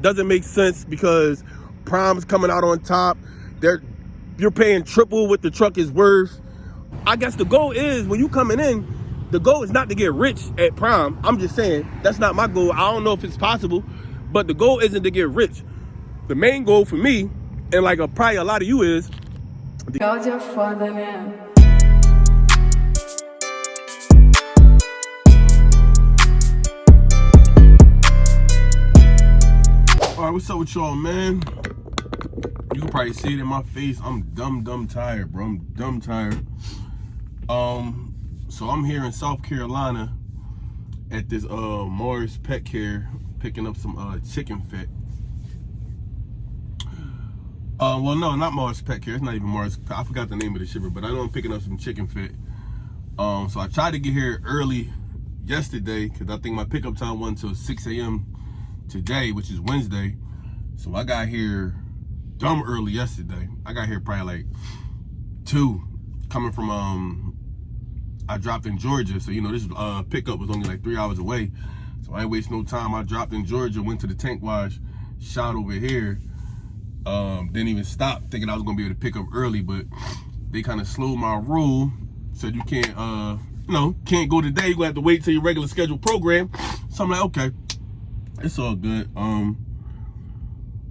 Doesn't make sense because Prime's coming out on top. You're paying triple what the truck is worth. I guess the goal is, when you coming in, the goal is not to get rich at Prime. I'm just saying, that's not my goal. I don't know if it's possible, but the goal isn't to get rich. The main goal for me, and like probably a lot of you, is God your father now. Alright, what's up with y'all, man? You can probably see it in my face. I'm dumb tired, bro. I'm dumb tired. So I'm here in South Carolina at this Mars Pet Care picking up some chicken fat. Well, no, not Mars Pet Care. It's not even Mars. I forgot the name of the shipper, but I know I'm picking up some chicken fat. So I tried to get here early yesterday because I think my pickup time wasn't until 6 a.m. today, which is Wednesday. So I got here dumb early yesterday. I got here probably like 2, coming from I dropped in Georgia. So you know, this pickup was only like 3 hours away. So I ain't waste no time. I dropped in Georgia, went to the tank wash, shot over here. Didn't even stop, thinking I was gonna be able to pick up early, but they kind of slowed my rule. Said you can't can't go today, you gonna have to wait till your regular scheduled program. So I'm like, okay, it's all good.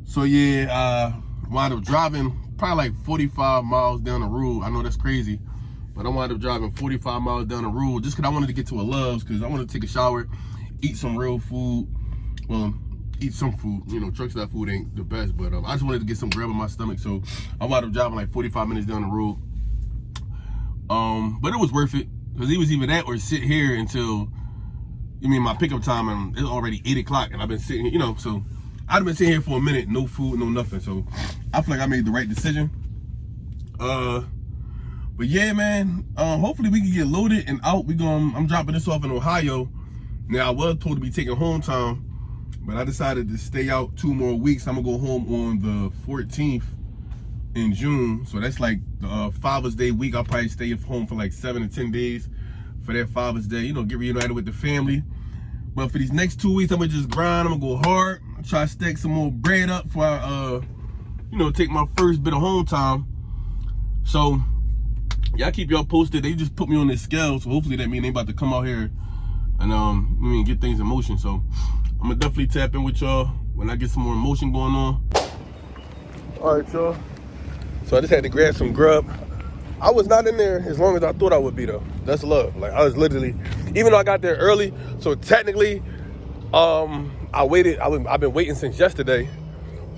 So yeah, wound up driving probably like 45 miles down the road. I know that's crazy, but I wound up driving 45 miles down the road just because I wanted to get to a Love's, because I wanted to take a shower, eat some real food. Well, eat some food. You know, truck stop food ain't the best, but I just wanted to get some grub in my stomach. So I wound up driving like 45 minutes down the road. But it was worth it, because it was either that or sit here until, my pickup time, and it's already 8 o'clock, and I've been sitting here, so I've been sitting here for a minute, no food, no nothing. So I feel like I made the right decision. But yeah, man, hopefully we can get loaded and out. I'm dropping this off in Ohio. Now, I was told to be taking home time, but I decided to stay out 2 more weeks. I'm gonna go home on the 14th in June. So that's like the Father's Day week. I'll probably stay home for like 7 to 10 days for that Father's Day, get reunited with the family. But for these next 2 weeks, I'm gonna just grind. I'm gonna go hard, try to stack some more bread up before I, take my first bit of home time. So y'all keep y'all posted. They just put me on this scale, so hopefully that means they about to come out here and get things in motion. So I'm gonna definitely tap in with y'all when I get some more motion going on. All right, y'all. So I just had to grab some grub. I was not in there as long as I thought I would be, though. That's love. Like, I was literally, even though I got there early, so technically, I waited. I've been waiting since yesterday.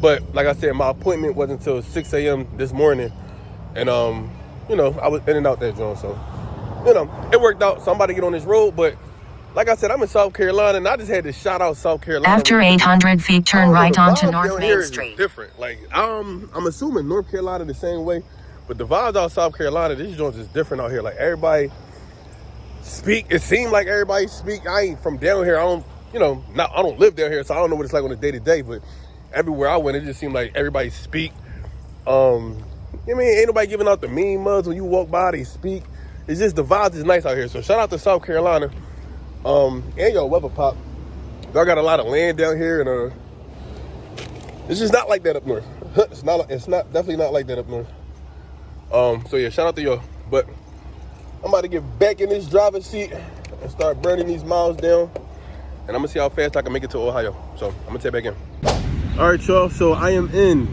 But like I said, my appointment wasn't until 6 a.m. this morning. And, I was in and out that joint. So, it worked out. So I'm about to get on this road, but like I said, I'm in South Carolina, and I just had to shout out South Carolina. After 800 feet, turn right onto North Main Street. Different. Like, I'm assuming North Carolina the same way, but the vibes out of South Carolina, these joints is different out here. Like, everybody speak. It seemed like everybody speak. I ain't from down here. I don't live down here, so I don't know what it's like on a day to day. But everywhere I went, it just seemed like everybody speak. Ain't nobody giving out the mean mugs when you walk by. They speak. It's just the vibes is nice out here. So shout out to South Carolina. And y'all weather pop. Y'all got a lot of land down here, and it's just not like that up north. It's definitely not like that up north. So yeah, shout out to y'all. But I'm about to get back in this driver's seat and start burning these miles down, and I'm gonna see how fast I can make it to Ohio. So I'm gonna take back in. All right, y'all. So I am in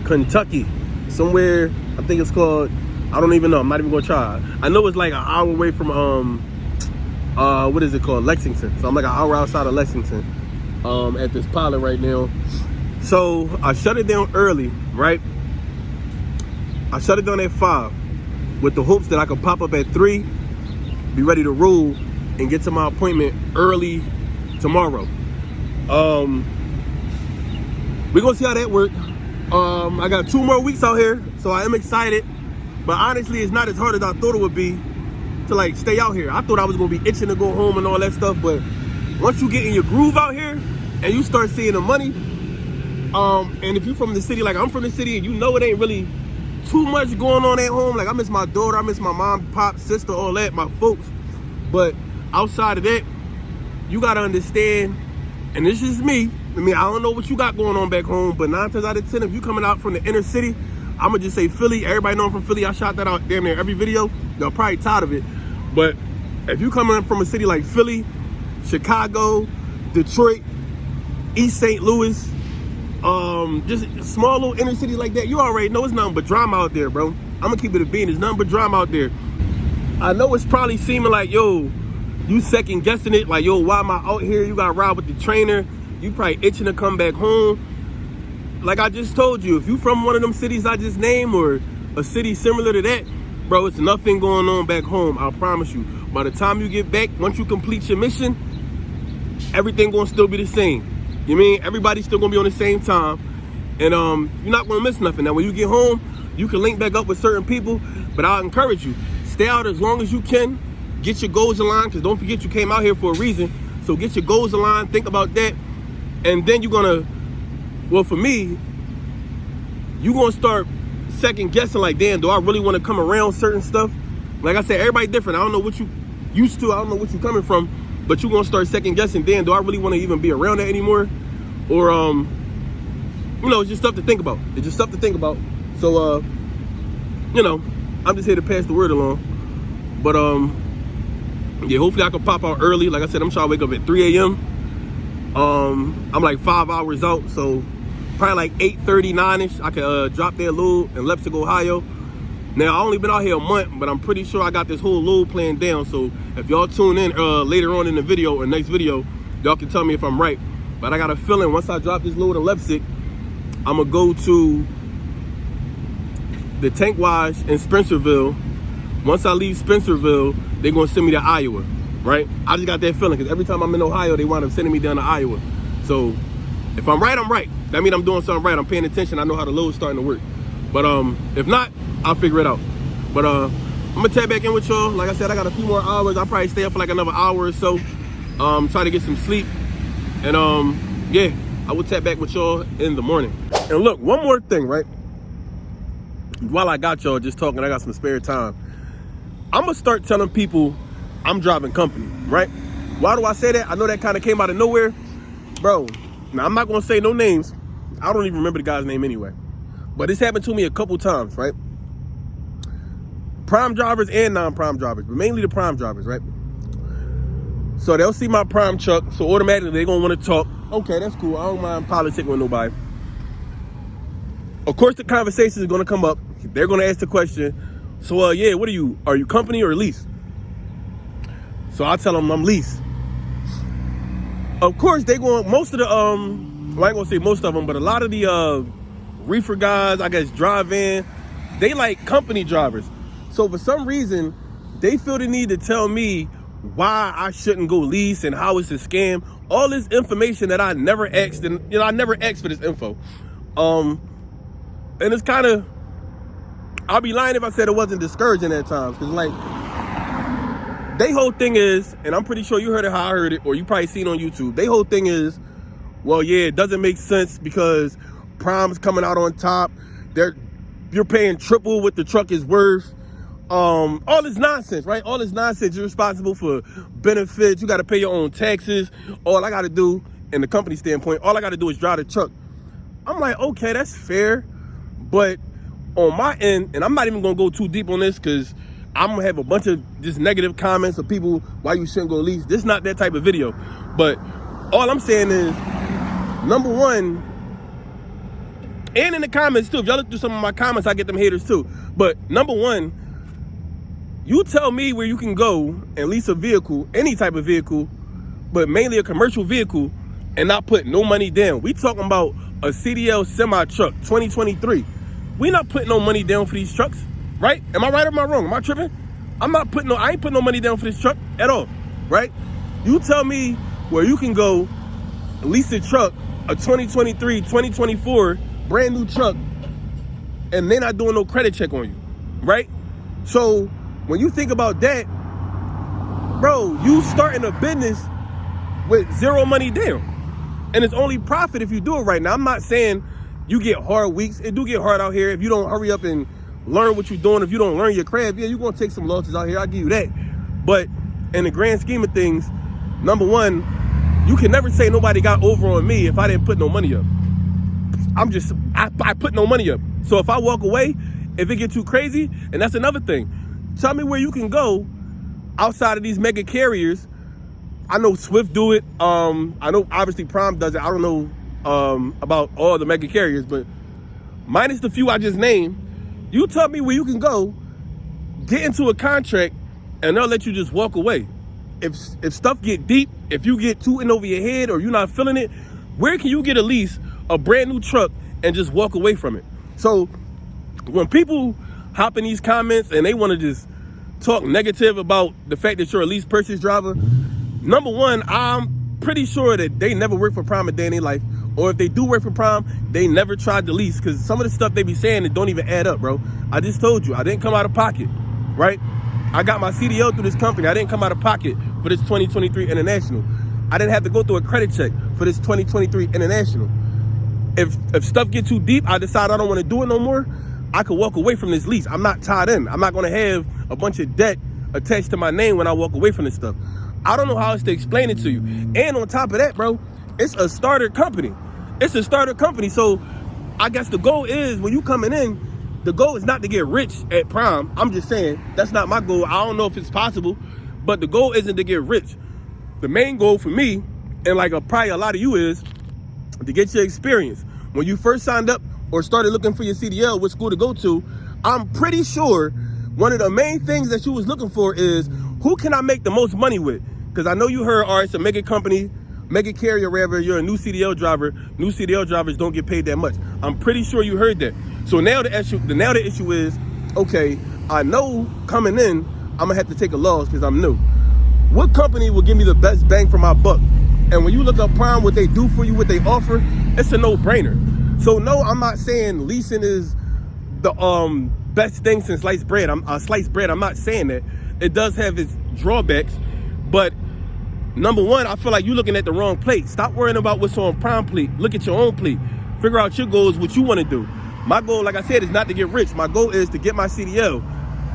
Kentucky, somewhere. I think it's called, I don't even know. I'm not even gonna try. I know it's like an hour away from what is it called? Lexington. So I'm like an hour outside of Lexington at this pilot right now. So I shut it down early, right? I shut it down at 5 with the hopes that I could pop up at 3, be ready to roll, and get to my appointment early tomorrow. We're gonna see how that works. I got 2 more weeks out here, so I am excited. But honestly, it's not as hard as I thought it would be to like stay out here. I thought I was gonna be itching to go home and all that stuff, but once you get in your groove out here and you start seeing the money, and if you're from the city, like I'm from the city, and it ain't really too much going on at home. Like, I miss my daughter, I miss my mom, pop, sister, all that, my folks. But outside of that, you gotta understand, and this is me, mean, I don't know what you got going on back home, but 9 times out of 10, if you coming out from the inner city, I'm gonna just say Philly. Everybody know I'm from Philly. I shot that out damn near every video. Y'all probably tired of it. But if you coming from a city like Philly, Chicago, Detroit, East St. Louis, just small little inner cities like that, you already know it's nothing but drama out there, bro. I'm gonna keep it a bean. There's nothing but drama out there. I know it's probably seeming like, yo, you second guessing it, like, yo, why am I out here? You got ride with the trainer. You probably itching to come back home. Like I just told you, if you from one of them cities I just named or a city similar to that, bro, it's nothing going on back home. I promise you. By the time you get back, once you complete your mission, everything gonna still be the same. You mean? Everybody's still gonna be on the same time. And you're not gonna miss nothing. Now when you get home, you can link back up with certain people, but I'll encourage you, stay out as long as you can. Get your goals aligned, because don't forget you came out here for a reason. So get your goals aligned, think about that. And then you're gonna, well, for me, you're gonna start second guessing like, damn, do I really wanna come around certain stuff? Like I said, everybody different. I don't know what you used to, I don't know what you coming from, but you're gonna start second guessing, damn, do I really wanna even be around that anymore? Or, you know, it's just stuff to think about. It's just stuff to think about. So, you know, I'm just here to pass the word along. But, yeah, hopefully I can pop out early. Like I said, I'm trying to wake up at 3 a.m. I'm like 5 hours out, so probably like 8:30, 9ish. I can drop there a little in Leipzig, Ohio. Now, I only been out here a month, but I'm pretty sure I got this whole load plan down. So if y'all tune in later on in the video or next video, y'all can tell me if I'm right. But I got a feeling once I drop this load in Leipzig, I'm gonna go to the tank wash in Spencerville. Once I leave Spencerville, they're gonna send me to Iowa, right? I just got that feeling, because every time I'm in Ohio, they wind up sending me down to Iowa. So if I'm right, I'm right. That means I'm doing something right. I'm paying attention. I know how the load's starting to work. But if not, I'll figure it out. But I'm gonna tap back in with y'all. Like I said, I got a few more hours. I'll probably stay up for like another hour or so. Try to get some sleep. And yeah, I will tap back with y'all in the morning. And look, one more thing, right? While I got y'all just talking, I got some spare time. I'm gonna start telling people I'm driving company, right? Why do I say that? I know that kind of came out of nowhere. Bro, now I'm not gonna say no names. I don't even remember the guy's name anyway. But this happened to me a couple times, right? Prime drivers and non-prime drivers, but mainly the prime drivers, right? So they'll see my prime truck, so automatically they're gonna wanna talk. Okay, that's cool. I don't mind politicking with nobody. Of course, the conversation is gonna come up. They're gonna ask the question, so yeah, what are you company or lease? So I tell them I'm lease. Of course, they going, most of the, well, I ain't gonna say most of them, but a lot of the reefer guys, I guess, drive in, they like company drivers. So for some reason, they feel the need to tell me why I shouldn't go lease and how it's a scam. All this information that I never asked, and you know, I never asked for this info. And it's kind of, I'll be lying if I said it wasn't discouraging at times, because like, they whole thing is, and I'm pretty sure you heard it how I heard it, or you probably seen on YouTube, they whole thing is, well, yeah, it doesn't make sense because Prime's coming out on top. You're paying triple what the truck is worth. All this nonsense, right? All this nonsense. You're responsible for benefits. You got to pay your own taxes. All I got to do, in the company standpoint, all I got to do is drive the truck. I'm like, okay, that's fair. But on my end, and I'm not even going to go too deep on this because I'm going to have a bunch of just negative comments of people why you shouldn't go lease. This is not that type of video. But all I'm saying is, number one, and in the comments too, if y'all look through some of my comments, I get them haters too. But number one, you tell me where you can go and lease a vehicle, any type of vehicle, but mainly a commercial vehicle, and not put no money down. We talking about a CDL semi truck, 2023. We not putting no money down for these trucks, right? Am I right or am I wrong? Am I tripping? I ain't putting no money down for this truck at all, right? You tell me where you can go lease a truck, a 2023, 2024, brand new truck, and they're not doing no credit check on you, right? So when you think about that, bro, you starting a business with zero money down. And it's only profit if you do it right. Now, I'm not saying you get hard weeks. It do get hard out here if you don't hurry up and learn what you're doing. If you don't learn your craft, yeah, you're going to take some losses out here. I'll give you that. But in the grand scheme of things, number one, you can never say nobody got over on me if I didn't put no money up. I put no money up. So if I walk away, if it get too crazy, and that's another thing. Tell me where you can go outside of these mega carriers. I know Swift do it. I know obviously Prime does it. I don't know about all the mega carriers, but minus the few I just named, you tell me where you can go, get into a contract, and they'll let you just walk away. If stuff get deep, if you get too in over your head or you're not feeling it, where can you get a lease, a brand new truck, and just walk away from it? So when people hop in these comments and they want to just talk negative about the fact that you're a lease purchase driver, number one, I'm pretty sure that they never worked for Prime a day in their life. Or if they do work for Prime, they never tried to lease, because some of the stuff they be saying, it don't even add up, bro. I just told you, I didn't come out of pocket, right? I got my CDL through this company. I didn't come out of pocket for this 2023 International. I didn't have to go through a credit check for this 2023 International. If stuff get too deep, I decide I don't want to do it no more, I could walk away from this lease. I'm not tied in. I'm not going to have a bunch of debt attached to my name when I walk away from this stuff. I don't know how else to explain it to you. And on top of that, bro, it's a starter company. It's a starter company. So I guess the goal is, when you coming in, the goal is not to get rich at Prime. I'm just saying, that's not my goal. I don't know if it's possible, but the goal isn't to get rich. The main goal for me, and like probably a lot of you, is to get your experience. When you first signed up or started looking for your CDL, what school to go to, I'm pretty sure one of the main things that you was looking for is, who can I make the most money with? Because I know you heard, all right, it's a mega company, mega carrier, wherever, you're a new CDL driver. New CDL drivers don't get paid that much. I'm pretty sure you heard that. So now the issue is, okay, I know coming in, I'm gonna have to take a loss because I'm new. What company will give me the best bang for my buck? And when you look up Prime, what they do for you, what they offer, it's a no-brainer. So no, I'm not saying leasing is the best thing since sliced bread. I'm not saying that. It does have its drawbacks, but number one, I feel like you're looking at the wrong plate. Stop worrying about what's on Prime plate. Look at your own plate. Figure out your goals, what you want to do. My goal, like I said, is not to get rich. My goal is to get my CDL.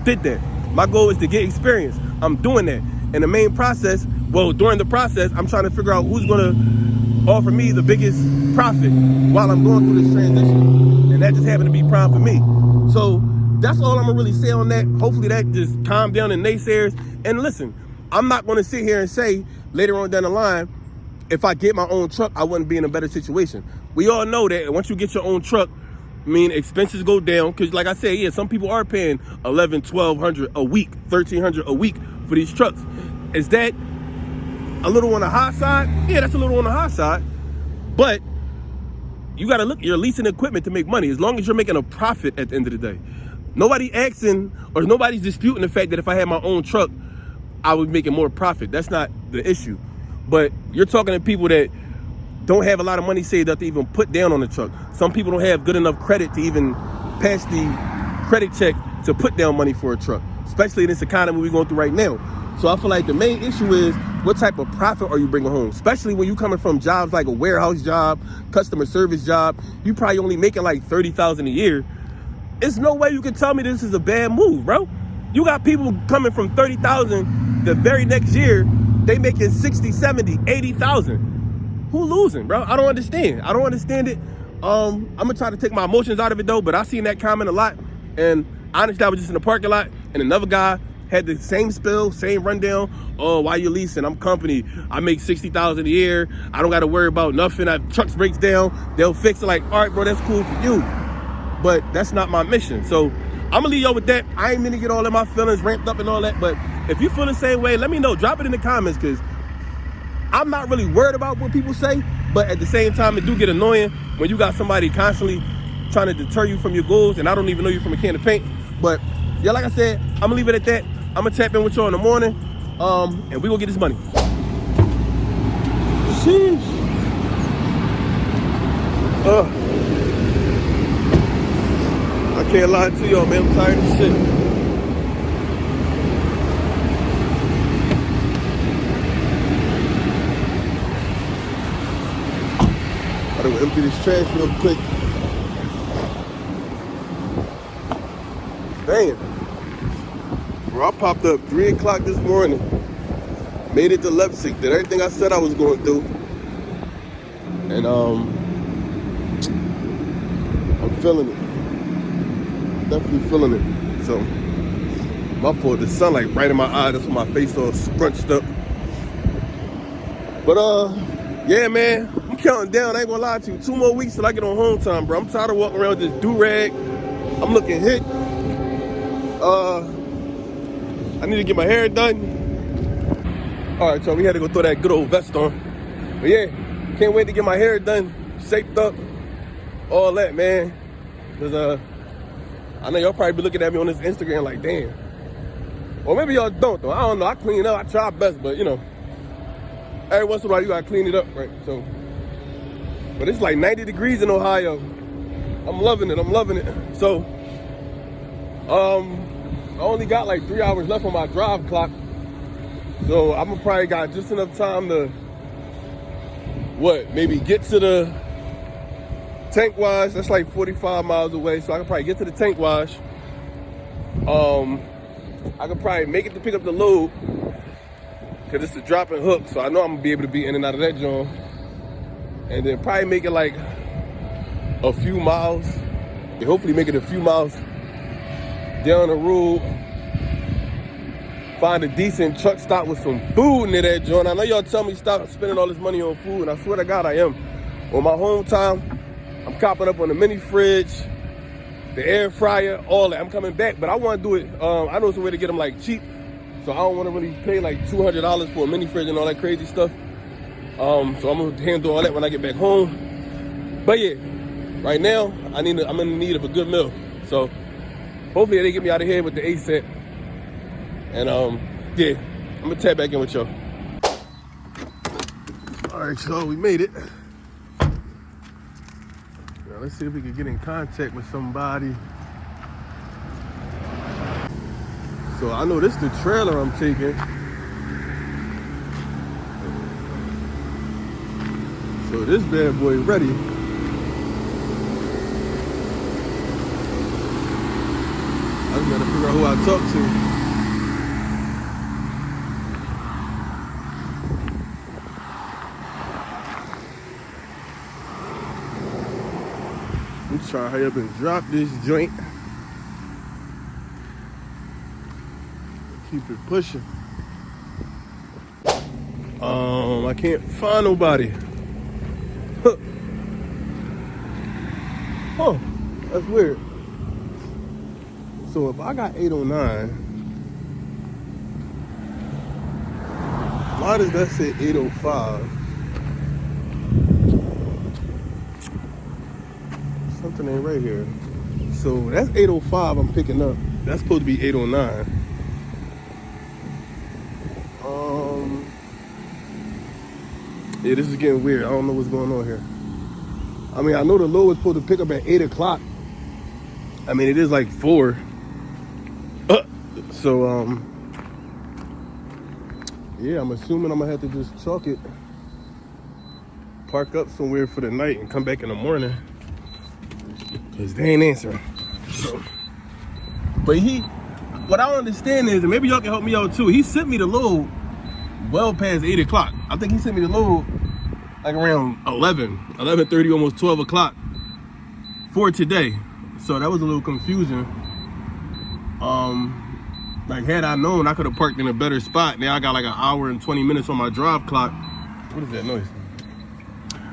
Did that. My goal is to get experience. I'm doing that. And the main process, during the process, I'm trying to figure out who's going to offer me the biggest profit while I'm going through this transition. And that just happened to be Prime for me. So that's all I'm going to really say on that. Hopefully that just calmed down the naysayers. And listen, I'm not going to sit here and say later on down the line, if I get my own truck, I wouldn't be in a better situation. We all know that once you get your own truck, expenses go down, because like I said, yeah, some people are paying $1,100, $1,200 a week, $1,300 a week for these trucks. Is that a little on the high side? Yeah, that's a little on the high side. But you got to look, you're leasing equipment to make money, as long as you're making a profit at the end of the day. Nobody asking, or nobody's disputing the fact that if I had my own truck, I would be making more profit. That's not the issue. But you're talking to people that don't have a lot of money saved up to even put down on the truck. Some people don't have good enough credit to even pass the credit check to put down money for a truck, especially in this economy we're going through right now. So I feel like the main issue is, what type of profit are you bringing home? Especially when you're coming from jobs like a warehouse job, customer service job, you probably only making like $30,000 a year. There's no way you can tell me this is a bad move, bro. You got people coming from $30,000 the very next year, they making 60, 70, 80,000. Who losing, bro? I don't understand. I don't understand it. I'm gonna try to take my emotions out of it though, but I seen that comment a lot, and honestly, I was just in the parking lot, and another guy had the same spill, same rundown. Oh, why you leasing? I'm company. I make 60,000 a year. I don't got to worry about nothing. Trucks breaks down, they'll fix it. Like, all right, bro, that's cool for you, but that's not my mission. So I'm gonna leave y'all with that. I ain't mean to get all of my feelings ramped up and all that, but if you feel the same way, let me know. Drop it in the comments, because I'm not really worried about what people say, but at the same time, it do get annoying when you got somebody constantly trying to deter you from your goals, and I don't even know you from a can of paint. But yeah, like I said, I'm gonna leave it at that. I'm gonna tap in with y'all in the morning, and we gonna get this money. Sheesh. I can't lie to y'all, man. I'm tired of shit. I'm gonna empty this trash real quick. Damn. Bro, I popped up 3 o'clock this morning. Made it to Leipzig. Did everything I said I was going to do. And I'm feeling it. Definitely feeling it. So my fault, the sunlight right in my eye, that's why my face all scrunched up. But yeah, man, I'm counting down. I ain't gonna lie to you. 2 more weeks till I get on home time, bro. I'm tired of walking around with this do-rag. I'm looking hit. I need to get my hair done. All right, so we had to go throw that good old vest on. But yeah, can't wait to get my hair done, shaped up, all that, man. Cause I know y'all probably be looking at me on this Instagram like, damn. Or maybe y'all don't though. I don't know. I clean up. I try best, but you know, every once in a while you gotta clean it up, right? So, but it's like 90 degrees in Ohio. I'm loving it. I'm loving it. So, I only got like 3 hours left on my drive clock. So I'm gonna probably got just enough time to maybe get to the tank wash. That's like 45 miles away. So I can probably get to the tank wash. I could probably make it to pick up the load because it's a drop and hook. So I know I'm gonna be able to be in and out of that joint. And then probably make it like a few miles. And hopefully make it a few miles down the road. Find a decent truck stop with some food near that joint. I know y'all tell me stop spending all this money on food, and I swear to God I am. On my home time, I'm copping up on the mini fridge, the air fryer, all that. I'm coming back, but I want to do it. I know some way to get them like cheap, so I don't want to really pay like $200 for a mini fridge and all that crazy stuff. So I'm gonna handle all that when I get back home. But yeah, right now I'm in need of a good meal. So hopefully they get me out of here with the ASAP. And yeah, I'm gonna tap back in with y'all. All right, y'all, we made it. Now let's see if we can get in contact with somebody. So I know this is the trailer I'm taking. So this bad boy ready. I just gotta figure out who I talk to. I'm trying to hurry up and drop this joint. Keep it pushing. I can't find nobody. Huh, that's weird. So if I got 809, why does that say 805? Something ain't right here. So that's 805 I'm picking up. That's supposed to be 809. Yeah, this is getting weird. I don't know what's going on here. I mean, I know the load was supposed to pick up at 8 o'clock. I mean, it is like 4. So, yeah, I'm assuming I'm gonna have to just chalk it, park up somewhere for the night and come back in the morning. Cause they ain't answering. So, but what I don't understand is, and maybe y'all can help me out too, he sent me the load well past 8 o'clock. I think he sent me the load like around 11:30, almost 12 o'clock for today. So that was a little confusing. Like had I known, I could have parked in a better spot. Now I got like an hour and 20 minutes on my drive clock. What is that noise?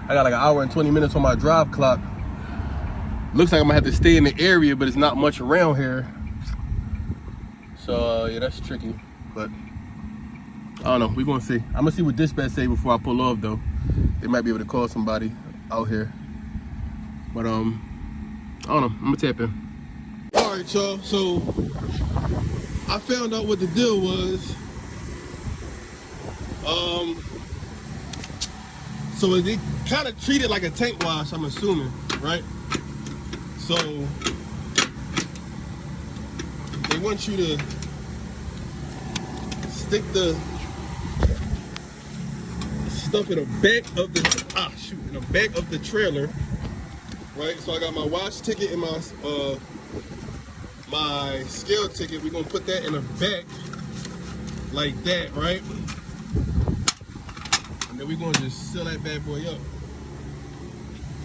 I got like an hour and 20 minutes on my drive clock. Looks like I'm gonna have to stay in the area, but it's not much around here. So yeah, that's tricky. But I don't know, we gonna see. I'm gonna see what dispatch say before I pull off though. They might be able to call somebody out here. But I don't know, I'm gonna tap in. All right, y'all, so I found out what the deal was. So they kind of treat it like a tank wash, I'm assuming, right? So they want you to stick the stuff in the back of the in the back of the trailer, right? So I got my wash ticket and my scale ticket. We're gonna put that in the back like that, right? And then we're gonna just seal that bad boy up.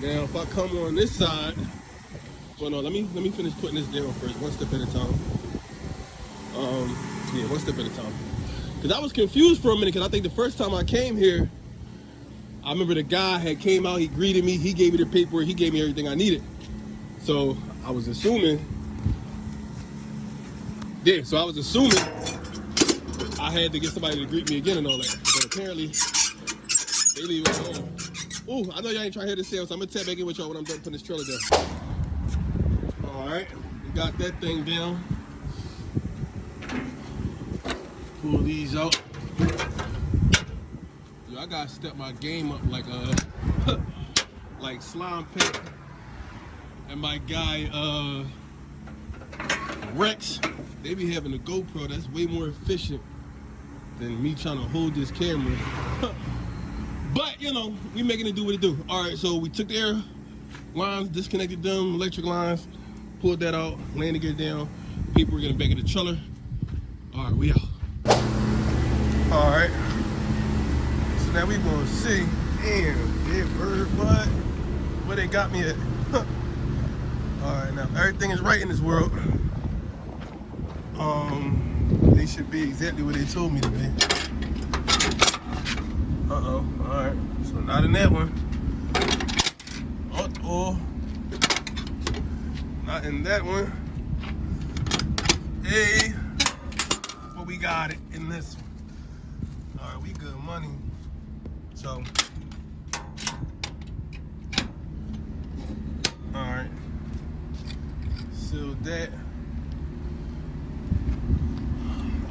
Now, if I come on this side, well, no, let me finish putting this down first, one step at a time. Yeah, one step at a time. Cause I was confused for a minute, cause I think the first time I came here, I remember the guy had came out, he greeted me, he gave me the paperwork, he gave me everything I needed. So I was assuming, I had to get somebody to greet me again and all that. But apparently, they leave it alone. Ooh, I know y'all ain't trying to hear this sound, so I'm gonna tap back in with y'all when I'm done putting this trailer down. All right, we got that thing down. Pull these out. Yo, I gotta step my game up like like Slime Pit and my guy Rex. They be having a GoPro that's way more efficient than me trying to hold this camera. But you know, we making it do what it do. All right, so we took the air lines, disconnected them, electric lines, pulled that out, landed it down. People were getting back in the trailer. All right, we out. All right. So now we gonna see. Damn, yeah, bird, what? Where they got me at? All right, now everything is right in this world. They should be exactly what they told me to be. Uh-oh, all right. So not in that one. Uh-oh. Not in that one. Hey, but we got it in this one. All right, we good money. So, all right. Sealed that.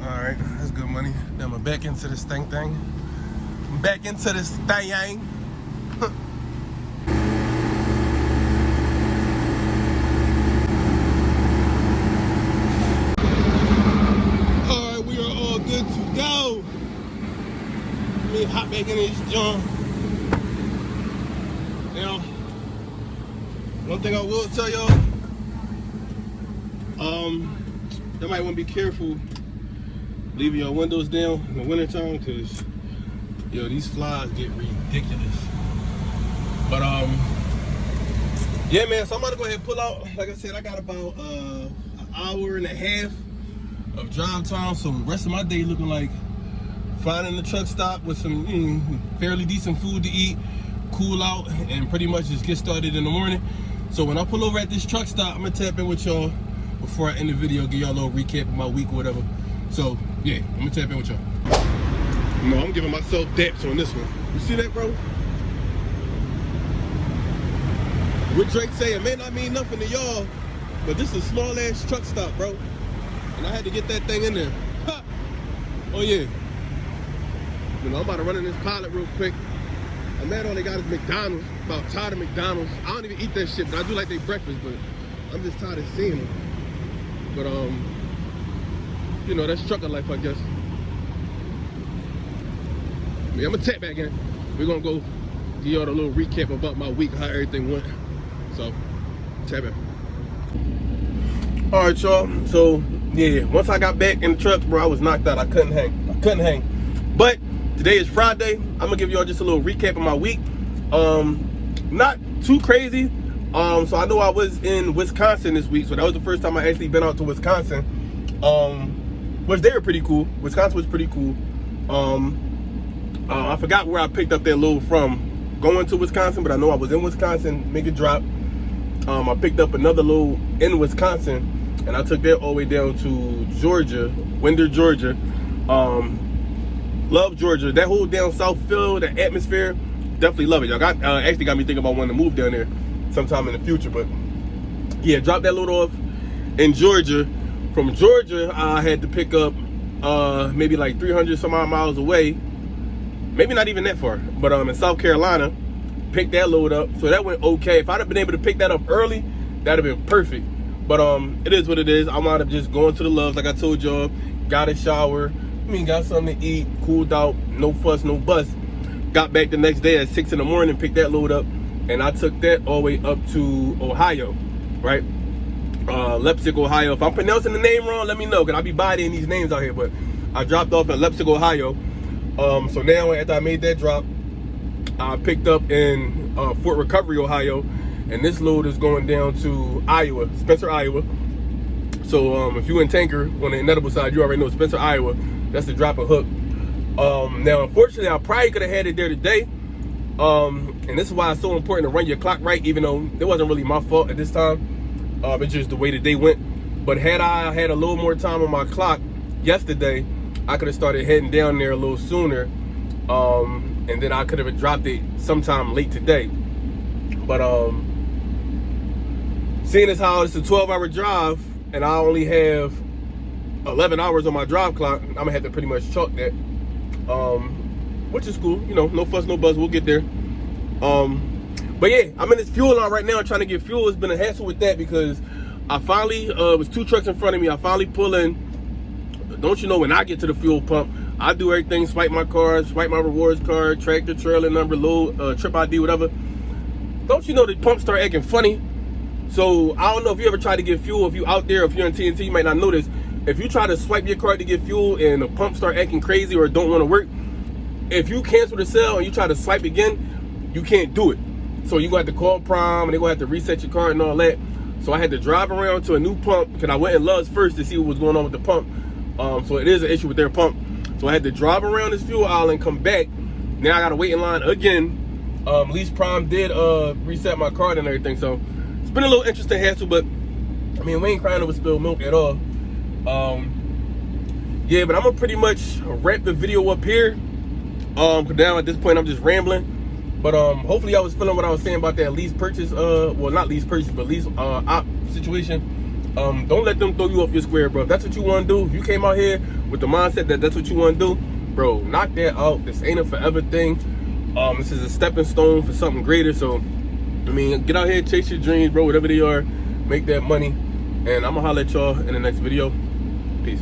All right, that's good money. Now I'm back into this thing. Back into this thing. All right, we are all good to go. Let me hop back in this joint. Now, one thing I will tell y'all, you might want to be careful leaving your windows down in the wintertime, because yo, these flies get ridiculous. But yeah, man, so I'm about to go ahead and pull out. Like I said, I got about an hour and a half of drive time, so the rest of my day looking like finding the truck stop with some fairly decent food to eat, cool out, and pretty much just get started in the morning. So when I pull over at this truck stop, I'm gonna tap in with y'all before I end the video, give y'all a little recap of my week or whatever. So yeah, I'm gonna tap in with y'all. No, I'm giving myself daps on this one. You see that, bro? What Drake say, it may not mean nothing to y'all, but this is a small ass truck stop, bro. And I had to get that thing in there. Ha! Oh yeah. You know, I'm about to run in this pilot real quick. I'm mad all they got is McDonald's. About tired of McDonald's. I don't even eat that shit, but I do like their breakfast, but I'm just tired of seeing them. But you know, that's trucker life, I guess. Yeah, I'm gonna tap back in. We're gonna go give y'all a little recap about my week, how everything went. So, tap in. All right, y'all. So, yeah, once I got back in the truck, bro, I was knocked out. I couldn't hang. But today is Friday. I'm gonna give y'all just a little recap of my week. Not too crazy. So I know I was in Wisconsin this week. So that was the first time I actually been out to Wisconsin. Which they were pretty cool. Wisconsin was pretty cool. I forgot where I picked up that load from going to Wisconsin, but I know I was in Wisconsin, make a drop. I picked up another load in Wisconsin, and I took that all the way down to Georgia, Winder, Georgia. Love Georgia. That whole down south feel, the atmosphere, definitely love it. Y'all actually got me thinking about wanting to move down there sometime in the future. But yeah, drop that load off in Georgia. From Georgia, I had to pick up maybe like 300 some odd miles away. Maybe not even that far, but in South Carolina, picked that load up. So that went okay. If I'd have been able to pick that up early, that'd have been perfect. But it is what it is. I wound up just going to the Loves, like I told y'all. Got a shower, got something to eat, cooled out, no fuss, no fuss. Got back the next day at 6 in the morning, picked that load up, and I took that all the way up to Ohio, right? Leipzig, Ohio. If I'm pronouncing the name wrong, let me know, because I be bodying these names out here. But I dropped off in Leipzig, Ohio. So now after I made that drop, I picked up in Fort Recovery, Ohio, and this load is going down to Iowa, Spencer, Iowa. So if you in Tanker on the inedible side, you already know Spencer, Iowa. That's the drop and hook. Now, unfortunately, I probably could have had it there today. And this is why it's so important to run your clock right, even though it wasn't really my fault at this time. It's just the way the day went. But had I had a little more time on my clock yesterday, I could have started heading down there a little sooner. And then I could have dropped it sometime late today. But seeing as how it's a 12-hour drive and I only have 11 hours on my drive clock, I'm gonna have to pretty much chalk that. Which is cool, you know, no fuss, no buzz, we'll get there. But yeah, I'm in this fuel line right now trying to get fuel. It's been a hassle with that because I finally, it was 2 trucks in front of me. I finally pull in. Don't you know, when I get to the fuel pump, I do everything, swipe my card, swipe my rewards card, tractor, trailer number, load, trip ID, whatever. Don't you know the pump start acting funny? So I don't know if you ever try to get fuel. If you out there, if you're in TNT, you might not know this. If you try to swipe your card to get fuel and the pump start acting crazy or don't want to work, if you cancel the sale and you try to swipe again, you can't do it. So you got to call Prime and they're going to have to reset your card and all that. So I had to drive around to a new pump because I went in Love's first to see what was going on with the pump. So it is an issue with their pump. So I had to drive around this fuel aisle and come back. Now I got to wait in line again. Lease Prime did reset my card and everything. So it's been a little interesting hassle, but I mean, we ain't crying over spilled milk at all. Yeah, but I'm gonna pretty much wrap the video up here. Cause now at this point I'm just rambling. But hopefully y'all was feeling what I was saying about that lease purchase, well, not lease purchase, but lease op situation. Don't let them throw you off your square, bro. If that's what you want to do, if you came out here with the mindset that that's what you want to do, bro, knock that out. This ain't a forever thing. This is a stepping stone for something greater. So I mean, get out here, chase your dreams, bro, whatever they are, make that money. And I'm gonna holler at y'all in the next video. Peace.